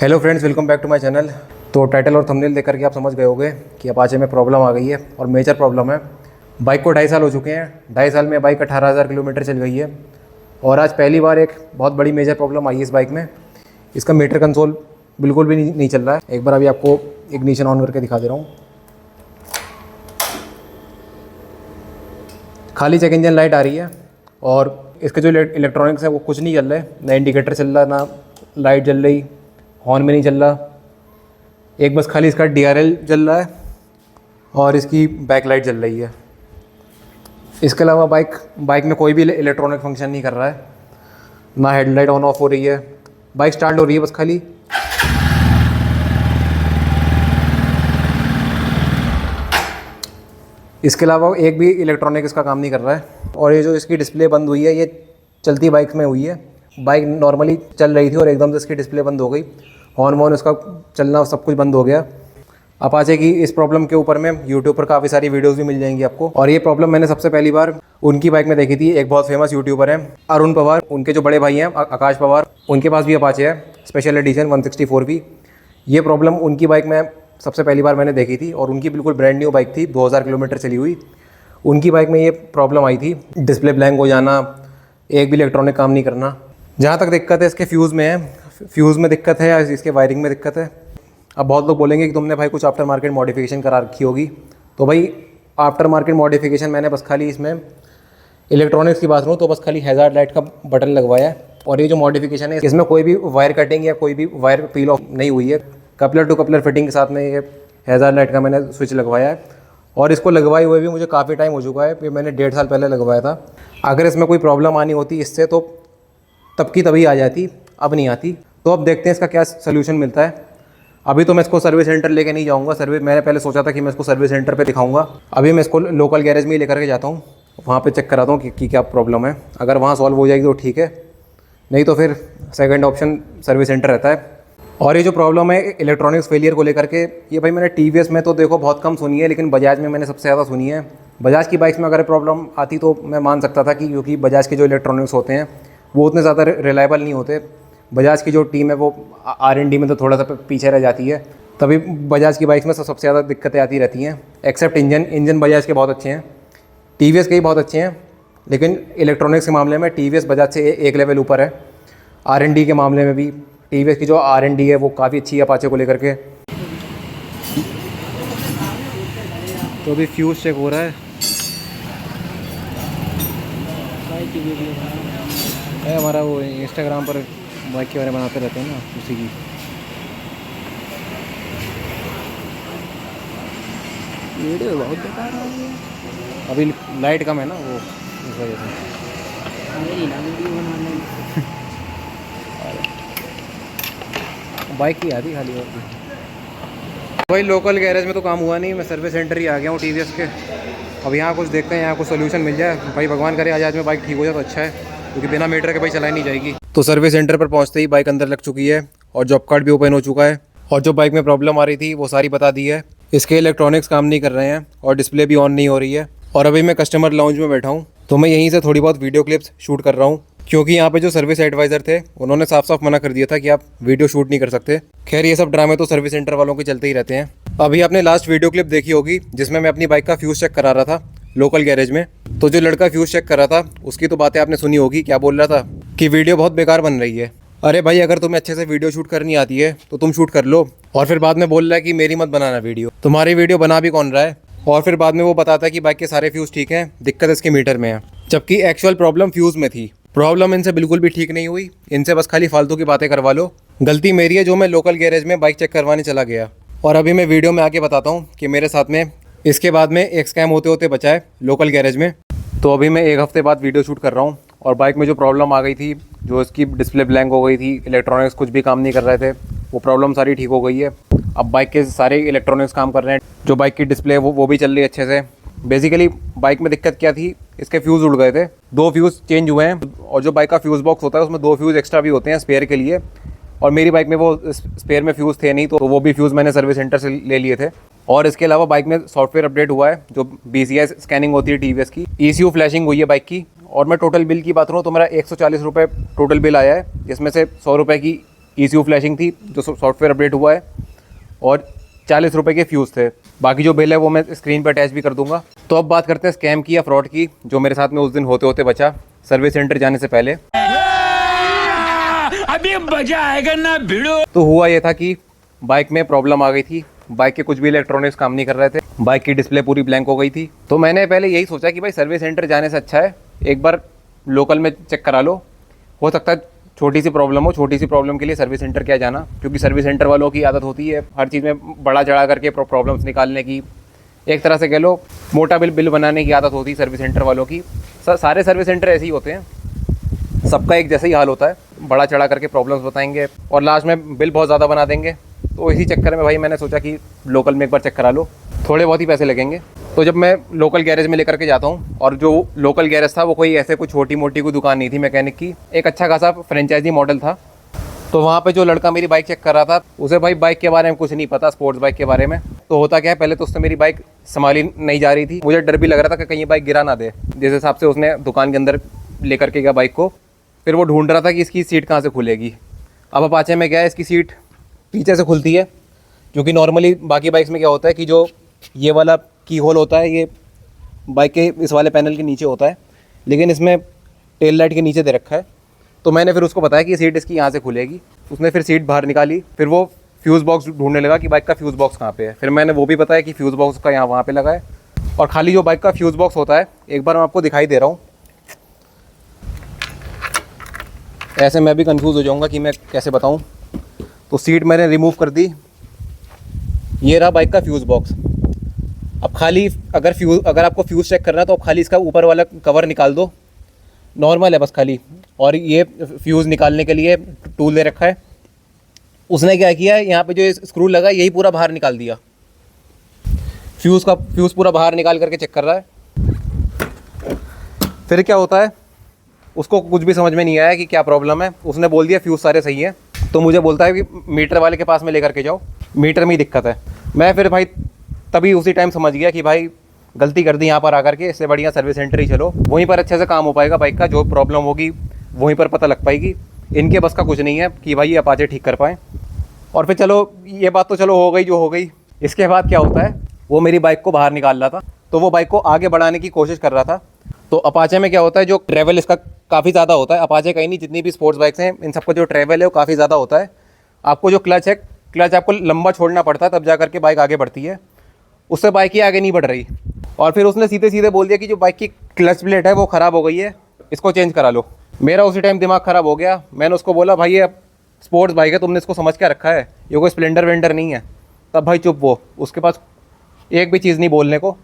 Hello friends, welcome back to my channel. तो title और thumbnail देख करके आप समझ गए होंगे कि अपाचे में प्रॉब्लम आ गई है और मेजर प्रॉब्लम है। बाइक को 2.5 साल हो चुके हैं। 2.5 साल में बाइक 18,000 किलोमीटर चल गई है और आज पहली बार एक बहुत बड़ी मेजर प्रॉब्लम आई है इस बाइक में। इसका मीटर कंसोल बिल्कुल भी नहीं चल रहा है। एक बार अभी आपको इग्निशन ऑन करके दिखा दे रहा हूँ। खाली चेक इंजन लाइट आ रही है और इसके जो इलेक्ट्रॉनिक्स है वो कुछ नहीं चल रहा है। ना इंडिकेटर चल रहा, ना लाइट जल रही, हॉर्न में नहीं चल रहा। एक बस खाली इसका DRL जल रहा है और इसकी बैक लाइट जल रही है। इसके अलावा बाइक में कोई भी इलेक्ट्रॉनिक फंक्शन नहीं कर रहा है। ना हेडलाइट ऑन ऑफ हो रही है, बाइक स्टार्ट हो रही है बस खाली। इसके अलावा एक भी इलेक्ट्रॉनिक इसका काम नहीं कर रहा है। और ये जो इसकी डिस्प्ले बंद हुई है, ये चलती बाइक में हुई है। बाइक नॉर्मली चल रही थी और एकदम से इसकी डिस्प्ले बंद हो गई। हॉर्न वॉर्न इसका चलना सब कुछ बंद हो गया। अपाचे की इस प्रॉब्लम के ऊपर में यूट्यूब पर काफ़ी सारी वीडियोस भी मिल जाएंगी आपको। और ये प्रॉब्लम मैंने सबसे पहली बार उनकी बाइक में देखी थी। एक बहुत फेमस यूट्यूबर हैं अरुण पवार, उनके जो बड़े भाई हैं आकाश पवार, उनके पास भी अपाचे है स्पेशल एडिशन 164V। ये प्रॉब्लम उनकी बाइक में सबसे पहली बार मैंने देखी थी और उनकी बिल्कुल ब्रांड न्यू बाइक थी, 2000 किलोमीटर चली हुई। उनकी बाइक में ये प्रॉब्लम आई थी, डिस्प्ले ब्लैंक हो जाना, एक भी इलेक्ट्रॉनिक काम नहीं करना। जहाँ तक दिक्कत है इसके फ्यूज़ में है, फ्यूज़ में दिक्कत है या इसके वायरिंग में दिक्कत है। अब बहुत लोग बोलेंगे कि तुमने भाई कुछ आफ्टर मार्केट मॉडिफिकेशन करा रखी होगी। तो भाई आफ्टर मार्केट मॉडिफिकेशन मैंने बस खाली इसमें इलेक्ट्रॉनिक्स की बात करूँ तो बस खाली हैज़ार्ड लाइट का बटन लगवाया है। और ये जो मॉडिफिकेशन है इसमें कोई भी वायर कटिंग या कोई भी वायर पील ऑफ नहीं हुई है। कपलर टू कपलर फिटिंग के साथ में ये हैज़ार्ड लाइट का मैंने स्विच लगवाया है और इसको लगवाए हुए भी मुझे काफ़ी टाइम हो चुका है। ये मैंने 1.5 साल पहले लगवाया था। अगर इसमें कोई प्रॉब्लम आनी होती इससे तो तब की तभी आ जाती, अब नहीं आती। तो अब देखते हैं इसका क्या सलूशन मिलता है। अभी तो मैं इसको सर्विस सेंटर लेके नहीं जाऊंगा। मैंने पहले सोचा था कि मैं इसको सर्विस सेंटर पे दिखाऊंगा। अभी मैं इसको लोकल गैरेज में ही लेकर के जाता हूँ, वहाँ पे चेक कराता हूँ कि क्या प्रॉब्लम है। अगर वहाँ सॉल्व हो जाएगी तो ठीक है, नहीं तो फिर सेकंड ऑप्शन सर्विस सेंटर रहता है। और ये जो प्रॉब्लम है इलेक्ट्रॉनिक्स फेलियर को लेकर के, ये भाई मैंने TVS में तो देखो बहुत कम सुनी है, लेकिन बजाज में मैंने सबसे ज़्यादा सुनी है। बजाज की बाइक्स में अगर प्रॉब्लम आती तो मैं मान सकता था कि क्योंकि बजाज के जो इलेक्ट्रॉनिक्स होते हैं वो उतने ज़्यादा रिलायबल नहीं होते। बजाज की जो टीम है वो R&D में तो थोड़ा सा पीछे रह जाती है, तभी बजाज की बाइक्स में सबसे ज़्यादा दिक्कतें आती रहती हैं। एक्सेप्ट इंजन बजाज के बहुत अच्छे हैं, TVS के ही बहुत अच्छे हैं, लेकिन इलेक्ट्रॉनिक्स के मामले में TVS बजाज से एक लेवल ऊपर है। R&D के मामले में भी TVS की जो R&D है वो काफ़ी अच्छी है अपाचे को लेकर के। तो अभी फ्यूज़ चेक हो रहा है। हमारा वो इंस्टाग्राम पर बाइक के बारे में बनाते रहते हैं ना, उसी की। वीडियो बहुत बेकार आ रही है। अभी लाइट कम है ना, वो इस वजह से बाइक की आती खाली। और भाई लोकल गैरेज में तो काम हुआ नहीं, मैं सर्विस सेंटर ही आ गया हूँ TVS के। अब यहाँ कुछ देखते हैं, यहाँ कुछ सोल्यूशन मिल जाए। भाई भगवान करे आज में बाइक ठीक हो जाए तो अच्छा है, क्योंकि बिना मीटर के भाई चलाई नहीं जाएगी। तो सर्विस सेंटर पर पहुँचते ही बाइक अंदर लग चुकी है और जॉब कार्ड भी ओपन हो चुका है और जो बाइक में प्रॉब्लम आ रही थी वो सारी बता दी है। इसके इलेक्ट्रॉनिक्स काम नहीं कर रहे हैं और डिस्प्ले भी ऑन नहीं हो रही है। और अभी मैं कस्टमर लाउंज में बैठा हूँ, तो मैं यहीं से थोड़ी बहुत वीडियो क्लिप्स शूट कर रहा हूँ, क्योंकि यहाँ पे जो सर्विस एडवाइज़र थे उन्होंने साफ साफ मना कर दिया था कि आप वीडियो शूट नहीं कर सकते। खैर ये सब ड्रामे तो सर्विस सेंटर वालों के चलते ही रहते हैं। अभी आपने लास्ट वीडियो क्लिप देखी होगी जिसमें मैं अपनी बाइक का फ्यूज़ चेक करा रहा था लोकल गैरेज में। तो जो लड़का फ्यूज़ चेक कर रहा था उसकी तो बातें आपने सुनी होगी। क्या बोल रहा था कि वीडियो बहुत बेकार बन रही है। अरे भाई अगर तुम्हें अच्छे से वीडियो शूट करनी आती है तो तुम शूट कर लो, और फिर बाद में बोल रहा है कि मेरी मत बनाना वीडियो। तुम्हारी वीडियो बना भी कौन रहा है? और फिर बाद में वो बताता है कि बाइक के सारे फ्यूज़ ठीक हैं, दिक्कत इसके मीटर में है, जबकि एक्चुअल प्रॉब्लम फ्यूज़ में थी। प्रॉब्लम इनसे बिल्कुल भी ठीक नहीं हुई, इनसे बस खाली फालतू की बातें करवा लो। गलती मेरी है जो मैं लोकल गैरेज में बाइक चेक करवाने चला गया। और अभी मैं वीडियो में आके बताता हूँ कि मेरे साथ में इसके बाद में एक स्कैम होते होते बचा है लोकल गैरेज में। तो अभी मैं 1 हफ्ते बाद वीडियो शूट कर रहा हूँ और बाइक में जो प्रॉब्लम आ गई थी, जो इसकी डिस्प्ले ब्लैंक हो गई थी, इलेक्ट्रॉनिक्स कुछ भी काम नहीं कर रहे थे, वो प्रॉब्लम सारी ठीक हो गई है। अब बाइक के सारे इलेक्ट्रॉनिक्स काम कर रहे हैं। जो बाइक की डिस्प्ले है वो भी चल रही है अच्छे से। बेसिकली बाइक में दिक्कत क्या थी, इसके फ्यूज़ उड़ गए थे। 2 फ्यूज़ चेंज हुए हैं और जो बाइक का फ्यूज़ बॉक्स होता है उसमें 2 फ्यूज़ एक्स्ट्रा भी होते हैं स्पेयर के लिए। और मेरी बाइक में वो स्पेयर में फ्यूज़ थे नहीं, तो वो भी फ्यूज़ मैंने सर्विस सेंटर से ले लिए थे। और इसके अलावा बाइक में सॉफ्टवेयर अपडेट हुआ है, जो BCI स्कैनिंग होती है TVS की, ECU फ्लैशिंग हुई है बाइक की। और मैं टोटल बिल की बात करूँ तो मेरा 140 रुपये टोटल बिल आया है, जिसमें से 100 रुपये की ECU फ्लैशिंग थी जो सॉफ्टवेयर अपडेट हुआ है, और 40 रुपये के फ्यूज़ थे। बाकी जो बिल है वो मैं स्क्रीन पर अटैच भी कर दूंगा। तो अब बात करते हैं स्कैम की या फ्रॉड की, जो मेरे साथ में उस दिन होते होते बचा सर्विस सेंटर जाने से पहले। अभी मजा आएगा ना भिड़ो। तो हुआ ये था कि बाइक में प्रॉब्लम आ गई थी, बाइक के कुछ भी इलेक्ट्रॉनिक्स काम नहीं कर रहे थे, बाइक की डिस्प्ले पूरी ब्लैंक हो गई थी। तो मैंने पहले यही सोचा कि भाई सर्विस सेंटर जाने से अच्छा है एक बार लोकल में चेक करा लो, हो सकता है छोटी सी प्रॉब्लम हो, छोटी सी प्रॉब्लम के लिए सर्विस सेंटर क्या जाना, क्योंकि सर्विस सेंटर वालों की आदत होती है हर चीज़ में बड़ा चढ़ा करके प्रॉब्लम्स निकालने की, एक तरह से कह लो मोटा बिल बनाने की आदत होती है सर्विस सेंटर वालों की। सारे सर्विस सेंटर ऐसे ही होते हैं, सबका एक जैसा ही हाल होता है, बड़ा चढ़ा करके प्रॉब्लम्स बताएंगे और लास्ट में बिल बहुत ज़्यादा बना देंगे। तो इसी चक्कर में भाई मैंने सोचा कि लोकल में एक बार चेक करा लो, थोड़े बहुत ही पैसे लगेंगे। तो जब मैं लोकल गैरेज में लेकर के जाता हूँ, और जो लोकल गैरेज था वो कोई ऐसे कोई छोटी मोटी कोई दुकान नहीं थी मैकेनिक की, एक अच्छा खासा फ्रेंचाइजी मॉडल था। तो वहाँ पे जो लड़का मेरी बाइक चेक कर रहा था, उसे भाई बाइक के बारे में कुछ नहीं पता, स्पोर्ट्स बाइक के बारे में। तो होता क्या है, पहले तो उससे मेरी बाइक संभाली नहीं जा रही थी, मुझे डर भी लग रहा था कि कहीं बाइक गिरा ना दे। जिस हिसाब से उसने दुकान के अंदर लेकर के गया बाइक को, फिर वो ढूंढ रहा था कि इसकी सीट कहाँ से खुलेगी। अब अपाचे में क्या है, इसकी सीट पीछे से खुलती है, क्योंकि नॉर्मली बाकी बाइक्स में क्या होता है कि जो ये वाला की होल होता है ये बाइक के इस वाले पैनल के नीचे होता है, लेकिन इसमें टेल लाइट के नीचे दे रखा है। तो मैंने फिर उसको बताया कि सीट इसकी यहाँ से खुलेगी। उसने फिर सीट बाहर निकाली, फिर वो फ्यूज़ बॉक्स ढूंढने लगा कि बाइक का फ्यूज़ बॉक्स कहाँ पे है। फिर मैंने वो भी बताया कि फ्यूज़ बॉक्स का यहाँ वहाँ पे लगा है, और खाली जो बाइक का फ्यूज़ बॉक्स होता है, एक बार मैं आपको दिखाई दे रहा हूँ, ऐसे मैं भी कंफ्यूज हो जाऊंगा कि मैं कैसे बताऊं। तो सीट मैंने रिमूव कर दी, ये रहा बाइक का फ्यूज़ बॉक्स। अब खाली अगर आपको फ्यूज़ चेक करना है तो आप खाली इसका ऊपर वाला कवर निकाल दो, नॉर्मल है बस खाली। और ये फ्यूज़ निकालने के लिए टूल दे रखा है। उसने क्या किया है, यहाँ पे जो स्क्रू लगा यही पूरा बाहर निकाल दिया, फ्यूज़ पूरा बाहर निकाल करके चेक कर रहा है। फिर क्या होता है, उसको कुछ भी समझ में नहीं आया कि क्या प्रॉब्लम है। उसने बोल दिया फ्यूज़ सारे सही हैं, तो मुझे बोलता है कि मीटर वाले के पास में लेकर के जाओ, मीटर में ही दिक्कत है। मैं फिर भाई तभी उसी टाइम समझ गया कि भाई गलती कर दी यहाँ पर आकर के, इससे बढ़िया सर्विस सेंटर ही चलो, वहीं पर अच्छे से काम हो पाएगा, बाइक का जो प्रॉब्लम होगी वहीं पर पता लग पाएगी। इनके बस का कुछ नहीं है कि भाई ये अपाचे ठीक कर पाएँ। और फिर चलो ये बात तो चलो हो गई जो हो गई। इसके बाद क्या होता है, वो मेरी बाइक को बाहर निकाल रहा था, तो वो बाइक को आगे बढ़ाने की कोशिश कर रहा था। तो अपाचे में क्या होता है, जो ट्रैवल इसका काफ़ी ज़्यादा होता है, अपाचे कहीं नहीं, जितनी भी स्पोर्ट्स बाइक्स हैं इन सबका जो ट्रैवल है वो काफ़ी ज़्यादा होता है। आपको जो क्लच है, क्लच आपको लंबा छोड़ना पड़ता है, तब जा करके बाइक आगे बढ़ती है, उससे बाइक ही आगे नहीं बढ़ रही। और फिर उसने सीधे सीधे बोल दिया कि जो बाइक की क्लच प्लेट है वो ख़राब हो गई है, इसको चेंज करा लो। मेरा उसी टाइम दिमाग ख़राब हो गया। मैंने उसको बोला भाई ये स्पोर्ट्स बाइक है, तुमने इसको समझ क्या रखा है, ये कोई स्प्लेंडर वेंडर नहीं है। तब भाई चुप, वो उसके पास एक भी चीज़ नहीं बोलने को।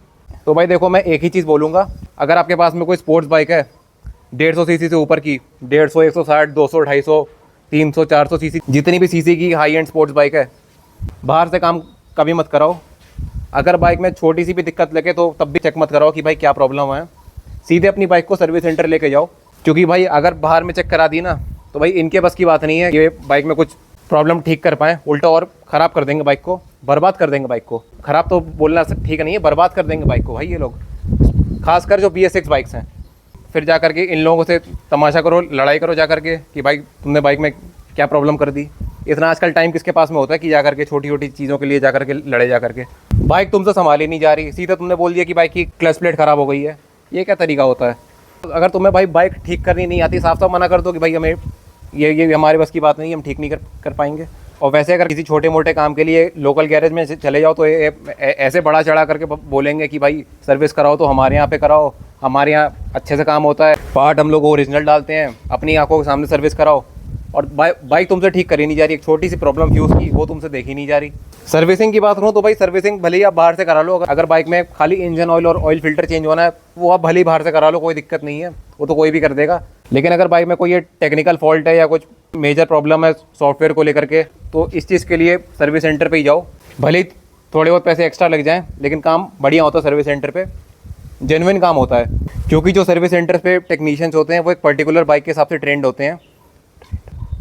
तो भाई देखो, मैं एक ही चीज़ बोलूँगा, अगर आपके पास में कोई स्पोर्ट्स बाइक है 150 सीसी से ऊपर की, 150, 160, 200, 250, 300, 400 सीसी, जितनी भी सीसी की हाई एंड स्पोर्ट्स बाइक है, बाहर से काम कभी मत कराओ। अगर बाइक में छोटी सी भी दिक्कत लगे तो तब भी चेक मत कराओ कि भाई क्या प्रॉब्लम है, सीधे अपनी बाइक को सर्विस सेंटर लेके जाओ। क्योंकि भाई अगर बाहर में चेक करा दी ना, तो भाई इनके बस की बात नहीं है ये बाइक में कुछ प्रॉब्लम ठीक कर पाएँ, उल्टा और ख़राब कर देंगे बाइक को, बर्बाद कर देंगे बाइक को। ख़राब तो बोलना ठीक नहीं है, बर्बाद कर देंगे बाइक को भाई ये लोग, खासकर जो BS6 बाइक्स हैं। फिर जा करके इन लोगों से तमाशा करो, लड़ाई करो जा करके कि भाई तुमने बाइक में क्या प्रॉब्लम कर दी। इतना आजकल टाइम किसके पास में होता है कि जा करके छोटी छोटी चीज़ों के लिए जा करके लड़े जा करके। बाइक तुमसे संभाली नहीं जा रही, सीधा तुमने बोल दिया कि बाइक की क्लच प्लेट ख़राब हो गई है, ये क्या तरीका होता है। अगर तुम्हें भाई बाइक ठीक करनी नहीं आती, साफ साफ मना कर दो कि भाई हमें ये हमारे बस की बात नहीं है, हम ठीक नहीं कर पाएंगे। और वैसे अगर किसी छोटे मोटे काम के लिए लोकल गैरेज में चले जाओ तो ऐसे बड़ा चढ़ा करके बोलेंगे कि भाई सर्विस कराओ तो हमारे यहाँ पे कराओ, हमारे यहाँ अच्छे से काम होता है, पार्ट हम लोग ओरिजिनल डालते हैं, अपनी आंखों के सामने सर्विस कराओ। और बाइक तुमसे ठीक करी नहीं जा रही, एक छोटी सी प्रॉब्लम फ्यूज़ की वो तुमसे देखी नहीं जा रही। सर्विसिंग की बात करूँ तो भाई सर्विसिंग भले ही आप बाहर से करा लो, अगर बाइक में खाली इंजन ऑयल और ऑयल फिल्टर चेंज होना है वो आप भले ही बाहर से करा लो, कोई दिक्कत नहीं है, वो तो कोई भी कर देगा। लेकिन अगर बाइक में कोई ये टेक्निकल फॉल्ट है या कुछ मेजर प्रॉब्लम है सॉफ्टवेयर को लेकर के, तो इस चीज़ के लिए सर्विस सेंटर पे ही जाओ। भले ही थोड़े बहुत पैसे एक्स्ट्रा लग जाएं, लेकिन काम बढ़िया होता है सर्विस सेंटर पे, जेन्युइन काम होता है। क्योंकि जो सर्विस सेंटर पे टेक्नीशियंस होते हैं वो एक पर्टिकुलर बाइक के हिसाब से ट्रेंड होते हैं,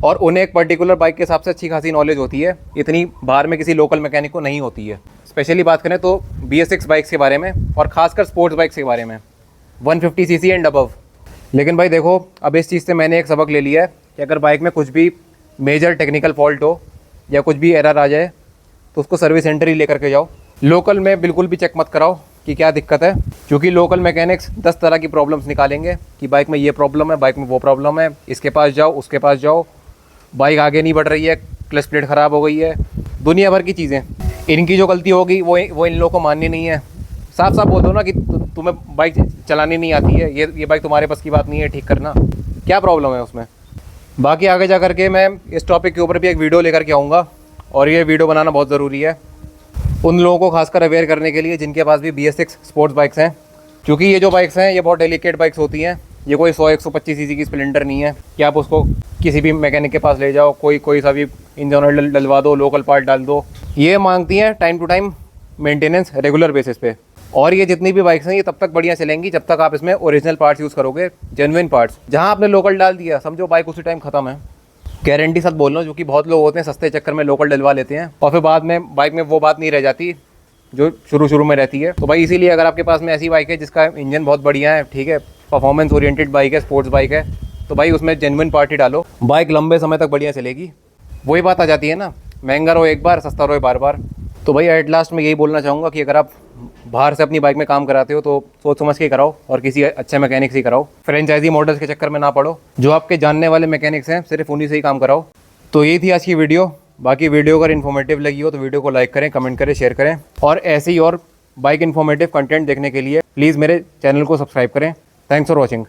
और उन्हें एक पर्टिकुलर बाइक के हिसाब से अच्छी खासी नॉलेज होती है, इतनी बाहर में किसी लोकल मैकेनिक को नहीं होती है। स्पेशली बात करें तो BS6 बाइक्स के बारे में, और खासकर स्पोर्ट्स बाइक्स के बारे में 150 सीसी एंड अबव। लेकिन भाई देखो, अब इस चीज़ से मैंने एक सबक ले लिया है कि अगर बाइक में कुछ भी मेजर टेक्निकल फॉल्ट हो या कुछ भी एरर आ जाए तो उसको सर्विस सेंटर ही लेकर के जाओ। लोकल में बिल्कुल भी चेक मत कराओ कि क्या दिक्कत है, क्योंकि लोकल मैकेनिक्स 10 तरह की प्रॉब्लम्स निकालेंगे कि बाइक में ये प्रॉब्लम है, बाइक में वो प्रॉब्लम है, इसके पास जाओ उसके पास जाओ, बाइक आगे नहीं बढ़ रही है, क्लच प्लेट ख़राब हो गई है, दुनिया भर की चीज़ें। इनकी जो गलती होगी वो इन लोगों को माननी नहीं है। साफ साफ बोल दो ना कि तुम्हें बाइक चलानी नहीं आती है, ये बाइक तुम्हारे पास की बात नहीं है ठीक करना, क्या प्रॉब्लम है उसमें। बाकी आगे जा करके मैं इस टॉपिक के ऊपर भी एक वीडियो लेकर के आऊँगा, और ये वीडियो बनाना बहुत ज़रूरी है उन लोगों को खासकर अवेयर करने के लिए जिनके पास भी BS6 स्पोर्ट्स बाइक्स हैं, क्योंकि ये जो बाइक्स हैं ये बहुत डेलिकेट बाइक्स होती हैं। ये कोई 100-125 सीसी की स्प्लेंडर नहीं है कि आप उसको किसी भी मैकेनिक के पास ले जाओ, कोई सा भी इंजन ऑयल डलवा दो, लोकल पार्ट डाल दो। ये मांगती हैं time to time maintenance regular basis पे। और ये जितनी भी बाइक्स हैं ये तब तक बढ़िया चलेंगी जब तक आप इसमें ओरिजिनल पार्ट्स यूज़ करोगे, जेन्युइन पार्ट्स। जहाँ आपने लोकल डाल दिया समझो बाइक उसी टाइम ख़त्म है। गारंटी साथ बोल रहा हूँ, जो कि बहुत लोग होते हैं सस्ते चक्कर में लोकल डलवा लेते हैं और फिर बाद में बाइक में वो बात नहीं रह जाती जो शुरू में रहती है। तो भाई इसीलिए अगर आपके पास में ऐसी बाइक है जिसका इंजन बहुत बढ़िया है, ठीक है, परफॉर्मेंस ओरिएंटेड बाइक है, स्पोर्ट्स बाइक है, तो भाई उसमें जेन्युइन पार्ट ही डालो, बाइक लंबे समय तक बढ़िया चलेगी। वही बात आ जाती है ना, महंगा रहो एक बार, सस्ता रहो बार बार। तो भाई एट लास्ट में यही बोलना चाहूँगा कि अगर आप बाहर से अपनी बाइक में काम कराते हो तो सोच समझ के कराओ और किसी अच्छे मैकेनिक से ही कराओ। फ्रेंचाइजी मॉडल्स के चक्कर में ना पड़ो, जो आपके जानने वाले मैकेनिक्स हैं सिर्फ उन्हीं से ही काम कराओ। तो यही थी आज की वीडियो। बाकी वीडियो अगर इन्फॉर्मेटिव लगी हो तो वीडियो को लाइक करें, कमेंट करें, शेयर करें, और ऐसे ही और बाइक इन्फॉर्मेटिव कंटेंट देखने के लिए प्लीज़ मेरे चैनल को सब्सक्राइब करें। Thanks for watching.